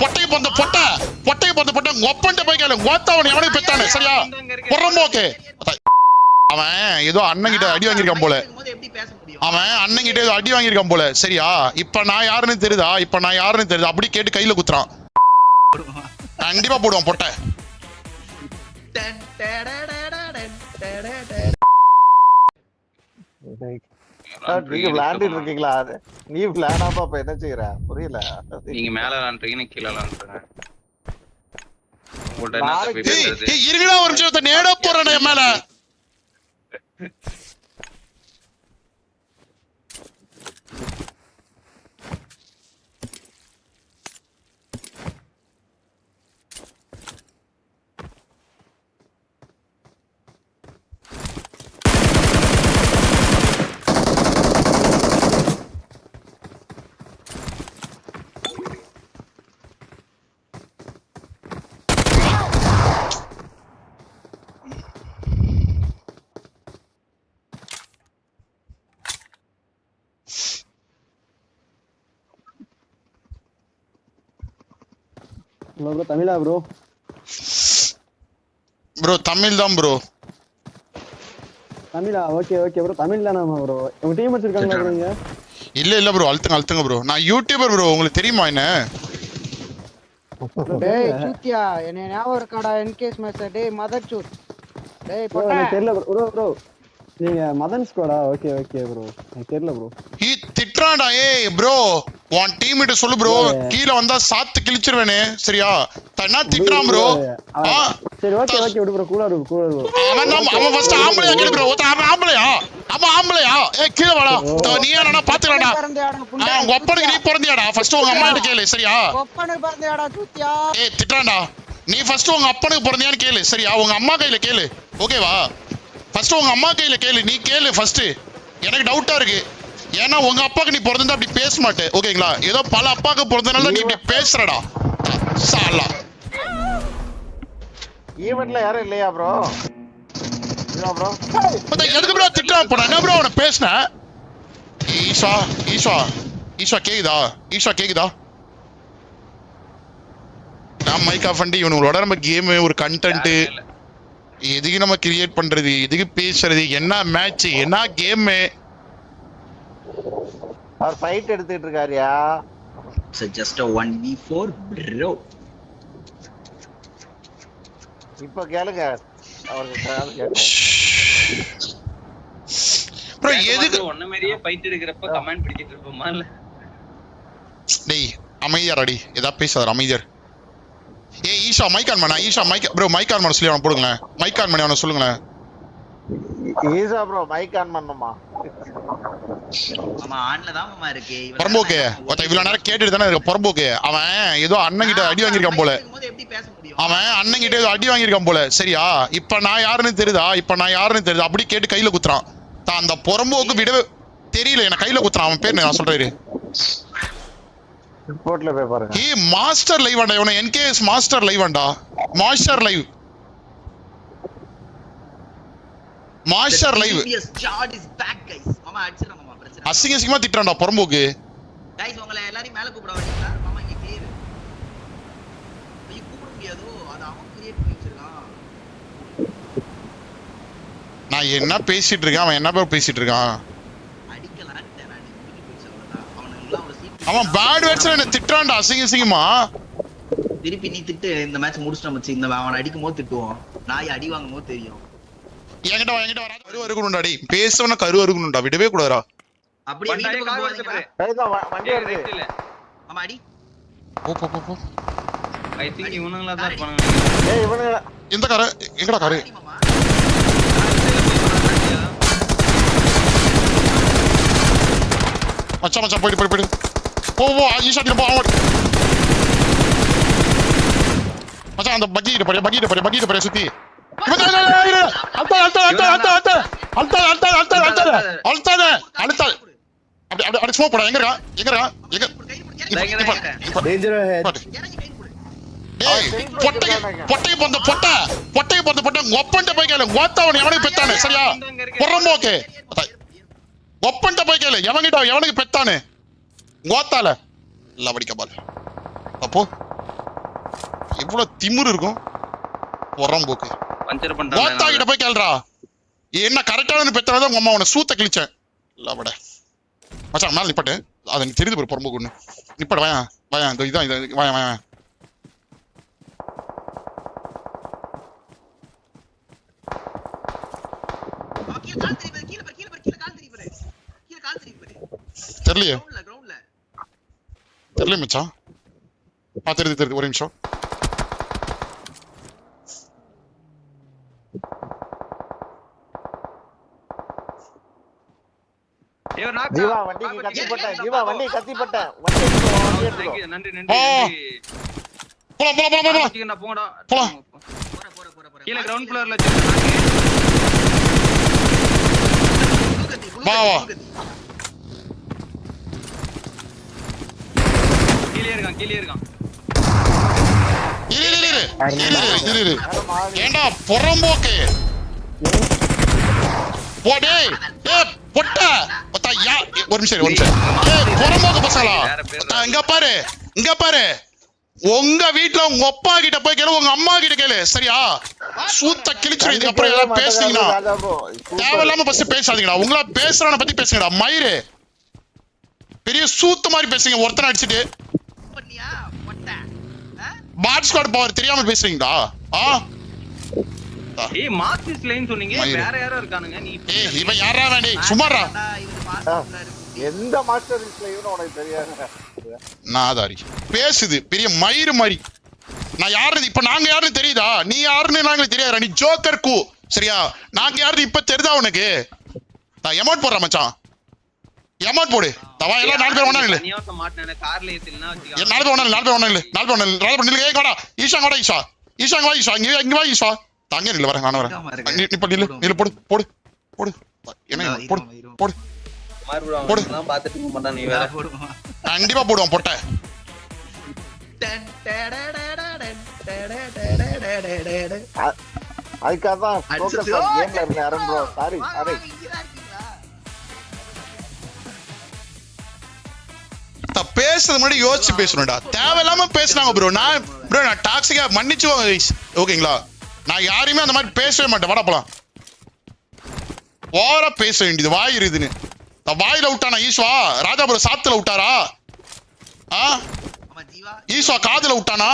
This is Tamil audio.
பொட்டைக்கு பொந்த பொட்டை பொட்டைக்கு பொந்த பொட்டை ஒப்பன்ட்ட போய் கேளு கோத்தாவன் எவனுக்கு பெத்தானே சரியா புறம்போக்கு அவன் ஏதோ அண்ணன் கிட்ட அடி வாங்கியிருக்கான் போல அவன் அண்ணன் கிட்ட ஏதோ அடி வாங்கியிருக்கான் போல சரியா இப்ப நான் யாருன்னு தெரியுதா அப்படி கேட்டு கையில குத்துறான் கண்டிப்பா போடுவான் பொட்டை நீங்க விளையாண்டுட்டு இருக்கீங்களா நீ விளையாடாம அப்ப என்ன செய்யற புரியல நீங்க மேல விளையாண்டுறீங்க கீழே விளையாண்டுறேன் இருங்கடா ஒரு நிமிஷம் நேடா போறேன் என் மேல ப்ரோ தமிழா ப்ரோ தமிழ் தான் ப்ரோ தமிழா ஓகே ஓகே ப்ரோ தமிழ் தானா ப்ரோ உங்க டீம் வச்சிருக்காங்களா ப்ரோ நீங்க இல்ல ப்ரோ அழுத்துங்க ப்ரோ நான் யூடியூபர் ப்ரோ உங்களுக்கு தெரியுமா என்ன டேய் சூத்தியா என்ன ஞாபகம் இருக்காடா என்கேஸ் மேட்ச் டேய் மதர் சூத் டேய் ப்ரோ எனக்கு தெரியல ப்ரோ நீங்க மதன் ஸ்குவாடா ஓகே ஓகே ப்ரோ எனக்கு தெரியல ப்ரோ திட்றான்டா ஏய் ப்ரோ உன் டீம் கிட்ட சொல்லு ப்ரோ கீழ வந்தா சாத்து கிழிச்சிருவேனே சரியா தன்னா திட்றான் ப்ரோ சரி ஓகே ஓகே விடு ப்ரோ கூலா ப்ரோ அவன் ஃபர்ஸ்ட் ஆம்பளையா கேளு ப்ரோ அவன் ஆம்பளையா ஏய் கீழ வாடா நீ என்னடா பாத்துறடா உங்க அப்பனுக்கு நீ பிறந்தியாடா ஃபர்ஸ்ட் உங்க அம்மா கிட்ட கேளு சரியா அப்பனுக்கு பிறந்தியாடா சூத்தியா ஏய் திட்றான்டா நீ ஃபர்ஸ்ட் உங்க அப்பனுக்கு பிறந்தியான்னு கேளு சரியா உங்க அம்மா கையில கேளு ஓகேவா ஃபர்ஸ்ட் உங்க அம்மா கையில கேளு நீ கேளு ஃபர்ஸ்ட் எனக்கு டவுட்டா இருக்கு ஏன்னா உங்க அப்பாக்கு நீ பிறந்தா அப்படி பேச மாட்டே ஓகேங்களா ஏதோ பல அப்பாக்கு பிறந்தனால நீ இப்படி பேசுறடா சாலா ஈவென்ட்ல யாரும் இல்லையா ப்ரோ எதுக்கு ப்ரோ திட்டா போற என்ன ப்ரோ அவனை பேசுன ஈஷா கேக்குதா நான் மைக் ஆஃப் பண்ணி இவனோட நம்ம கேம் ஒரு கண்டென்ட் எதுக்கு நம்ம கிரியேட் பண்றது எதுக்கு பேசுறது என்ன மேட்ச் என்ன கேம் அவர் ஃபைட் எடுத்துட்டு இருக்காருயா just a 1v4 bro இப்ப கேளுங்க அவருக்கு ப்ரோ எதுக்கு ஒண்ணு மாதிரியே ஃபைட் எடுக்கறப்ப கமெண்ட் படிச்சிட்டு இருப்போமா இல்ல டேய் அமைதியாடா ஏதா பேசாத அமைதியார் ஏய் ஈஷா மைக் ஆன் பண்ண ப்ரோ மைக் ஆன் பண்ண சொல்லி அவன போடுங்க மைக் ஆன் பண்ணி அவன சொல்லுங்க ஈஷா ப்ரோ மைக் ஆன் பண்ணனுமா மாமா ஆன்ல தான் மாமா இருக்கு பரம்போக்கே ஒருத்த இவ்வளவு நேரம் கேட்டுட்டு தானே இருக்க பரம்போக்கே அவன் ஏதோ அண்ணன் கிட்ட அடி வாங்கியிருக்கான் போல சரியா இப்ப நான் யாருன்னு தெரியுதா அப்படி கேட்டு கையில குத்துறான் அந்த புறம்போக்கு விடவே தெரியல எனக்கு கையில குத்துறான் அவன் பேர் நான் சொல்றேன் ரிப்போர்ட்ல போய் பாருங்க ஏய் மாஸ்டர் லைவ் ஆண்டா இவன என்கேஎஸ் master live Andal master live charge is back guys மாமா அடிச்சறேன் மாமா பிரச்சனை அசிங்கமா திட்டறான்டா புறம்போக்கு गाइस உங்களை எல்லாரும் மேல கூப்பிட வரீங்களா மாமா இங்க பேர் நீ கூப்பிட முடியாதோ அது அவன் கிரியேட் பண்ணி வச்சிருக்கான் நான் என்ன பேசிட்டு இருக்கேன் அவன் என்ன பேசிட்டு இருக்கான் அடிக்கலான்ட்டே நான் நீ போய் சொல்லடா அவனுங்க ஒரு சீட் அவன் பேட் வேர்ட்ஸ்ல என்ன திட்டறான்டா அசிங்கமா திருப்பி நீ திட்டு இந்த மேட்ச் முடிச்சிட்டோம் மச்சி இந்த அவன் அடிக்கும்போது திட்டுவோம் நான் அடி வாங்கும்போது தெரியும் என்கிட்ட வர கரு இருக்கணும்டா டேய் பேசவன கரு இருக்கணும்டா விடவே கூடாதுடா அப்படியே வீட்டுக்கு போறீங்க வண்டி வருது மாமா அடி போ ஐ திங்க் இவனுங்களா தான் இருப்பானுங்க ஏய் இவனுங்க எந்த கார் எங்கடா கார் மாமா மச்சான் போயிடு போ ஈஷா போ மச்சான் அந்த பக்கிட்ட போய் சுத்தி ஒப்பன்ட்ட போய் கேளு கோத்தாவன் எவனுக்கு பெத்தானே சரியா புறம்போக்கு ஒப்பன்ட்ட போய் கேளு எவனுக்கு பெத்தானே கோத்தால இல்ல படிக்க பால் அப்போ எவ்வளவு திமிரு இருக்கும் உரம்போக்கு பஞ்சர் ஓத்தா பண்ணிட்டான் கிட்ட போய் கேள்றா என்ன கரெக்டான பெத்தனாதான் உங்க அம்மா உன சூத்த கிழிச்சேன் இல்ல அவட மச்சான் மேல நிப்பட்டு அது எனக்கு தெரியுது ஒரு புறம்போக்கு ஒண்ணு நிப்பட வாயா வாயா இந்த இதான் இது வாயா வாயா தெரியலையே தெரியல மச்சான் தெரியுது ஒரு நிமிஷம் ஜீவா வண்டிக்கு கத்தி போட்டேன் ஜீவா வண்டி கத்தி போட்டேன் வண்டி எடுத்துக்கோ நன்றி போலாம் போலாம் போலாம் போலாம் சிக்கன் போங்கடா போலாம் கீழ கிரவுண்ட் ஃப்ளோர்ல வா வா கீழே இருக்கான் இரு ஏண்டா புறம்போக்கு போடே ஏ பொட்ட பத்தா யா ஒரு நிமிஷம் ஏ புறம்போக்கு பசங்களா இங்க பாரு உங்க வீட்ல உங்க அப்பா கிட்ட போய் கேளு உங்க அம்மா கிட்ட கேளு சரியா சூத்த கிழிச்சிரு இதுக்கு அப்புறம் ஏதாவது பேசுனீங்கன்னா தேவையில்லாம ஃபர்ஸ்ட் பேசாதீங்கடா உங்களா பேசுறவன பத்தி பேசுங்கடா மயிறு பெரிய சூத்து மாதிரி பேசுறீங்க ஒருத்தனை அடிச்சிட்டு பாட் ஸ்குவாட் பவர் தெரியாம பேசுறீங்கடா ஏய் மாஸ்டர்ஸ் லைன் சொன்னீங்க வேற யாரோ இருக்கானுங்க நீ ஏய் இவன் யாரா வேண்டி சும்மாடா எந்த மாஸ்டர் லைவ்னு உனக்கு தெரியாது நாதாரி பேசுது பெரிய மயிறு மாதிரி நான் யாருன்னு இப்ப நாங்க யாருன்னு தெரியுதா நீ யாருன்னு நாங்களுக்கு தெரியாதா நீ ஜோக்கர் கூ சரியா நாங்க யாருன்னு இப்ப தெரியுதா உனக்கு நான் எமௌண்ட் போடுறேன் மச்சான் எமௌண்ட் போடு தவா எல்லாம் 4 பேர் ஒண்ணா இல்ல தனியாட்ட மாட்டேனே கார்ல ஏத்தினா வச்சுக்க 4 பேர் ஒண்ணா இல்ல 4 பேர் ஒண்ணா ஏய் வாடா ஈஷா வாடா ஈஷா வா ஈஷா இங்க வா ஈஷா தாங்க இல்ல வரேன் நான் வரேன் நீ இப்ப நில்லு போடு என்ன போடு மறுபடியும் பாத்துட்டு இருக்க மாட்டான் நீ வேற கண்டிப்பா போடுவான் பொட்டை அதுக்காக தான் ஃபோக்கஸ் கேம்ல இருந்த அருண் ப்ரோ சாரி பேசுறது முன்னாடி யோசிச்சு பேசணும்டா தேவையில்லாம பேசுனாங்க ப்ரோ நான் டாக்ஸிக்கா மன்னிச்சு ஓகேங்களா நான் யாரையுமே அந்த மாதிரி பேசவே மாட்டேன் வாடா போலாம் ஓவரா பேச வேண்டியது வாய் இருக்குதுன்னு வாயில விட்டானா ஈஸ்வா ராஜாபுரம் சாத்துல விட்டாரா ஈஸ்வா காதுல விட்டானா